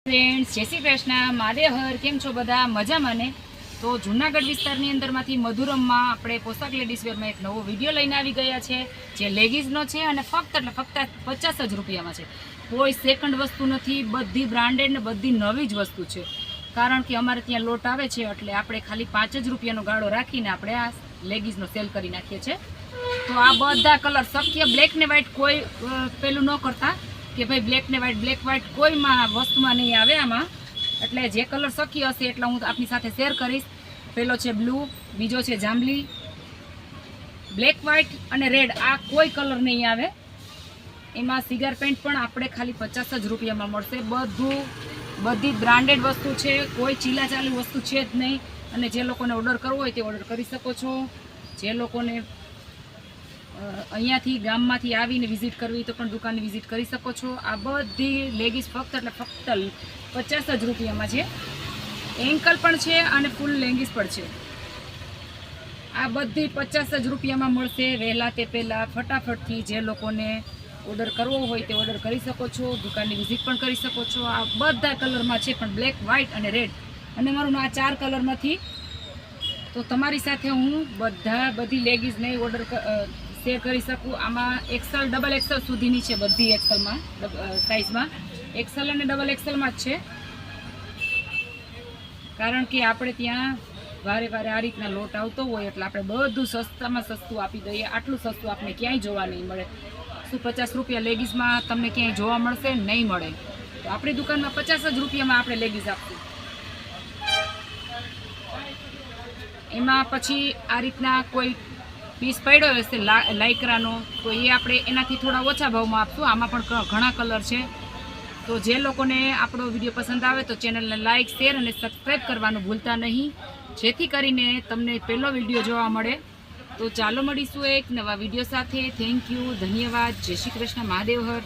Friends जय श्री कृष्ण महादेव हर केम छो बधा मजा माने। तो जूनागढ़ विस्तारनी अंदरमांथी मधुरममां आपणे पोशाक लेडीज वेरमां एक नवो विडियो लईने आवी गया छे जे लेगीजनो छे अने फक्त 50 ज रूपियामां छे। कोई सेकंड वस्तु नथी, बधी ब्रांडेड ने बधी नवी ज वस्तु छे। कारण के अमारे त्यां लोट आवे छे एटले आपणे खाली 5 ज रूपियानो गाळो राखीने आपणे आ लेगीजनो सेल करी नाखीए छे। तो आ बधा कलर शक्य ब्लेक ने व्हाइट कोई पेलुं न करता कि भाई ब्लेक ने व्हाइट कोई वस्तु में नहीं आवे आमा। एटले जे कलर शक्य हशे एटले हूँ आपनी साथे शेर करीश। पेलो छे ब्लू, बीजो छे जांबली, ब्लेक व्हाइट अने रेड आ कोई कलर नहीं आवे। एमां सिगार पेंट पण आपणे खाली 50 ज रूपियामां मळशे। बधी ब्रांडेड वस्तु छे, कोई चीला चालू वस्तु छे ज नहीं। अने जे लोकोने ऑर्डर करवो होय ते ऑर्डर करी शको छो। जे लोकोने अहींयाथी गाममांथी आवीने विजिट करवी तो पण दुकाने विजिट करी शको छो। आ बधी लेगीज फक्त 50 ज रूपियामां छे। एंकल पण छे अने फूल लेगीज पण छे। आ बधी 50 ज रूपियामां मळशे। वहेला ते पहेला फटाफटथी जे लोकोने ऑर्डर करवो होय ते ऑर्डर करी शको छो। दुकाननी विजिट पण करी शको छो। आ बधा कलरमां छे पण ब्लेक व्हाइट अने रेड अने मारुं आ 4 कलरमांथी तो तमारी साथे हूँ बधी लेगीज ने ऑर्डर शेर करी सकूँ। आमा एक्सल डबल एक्सल सुधीनी छे बधी एक्सल में साइज में एक्सल अने डबल एक्सल में छे। कारण के आपणे त्यां वारे वारे आ रीतना लोट आवतो होय एटले आपणे बधुं सस्तामां सस्तुं आपी दઈએ। आटલું सस्तुं आपने क्यांय जोवा नहीं मळे। शुं 50 रूपिया लेगीज में तमने क्यांय जोवा मळशे? नहीं मळे। तो आपणी दुकान में 50 ज रूपियामां आपणे लेगीज आपशुं। एमां पछी आ रीतना कोई पीस पड्यो हशे लाइक्रानो तो ये आपणे एनाथी थोड़ा ओछा भावमां आपशुं। आमां पण घणा कलर छे। तो जे लोकोने आपणो विडियो पसंद आवे तो चेनलने लाइक शेर अने सब्सक्राइब करवानुं भूलता नहीं, जेथी करीने तमने पहेलो विडियो जोवा मळे। तो चालो मळीशुं एक नवा विडियो साथे। थैंक यू, धन्यवाद, जय श्री कृष्ण, महादेव हर।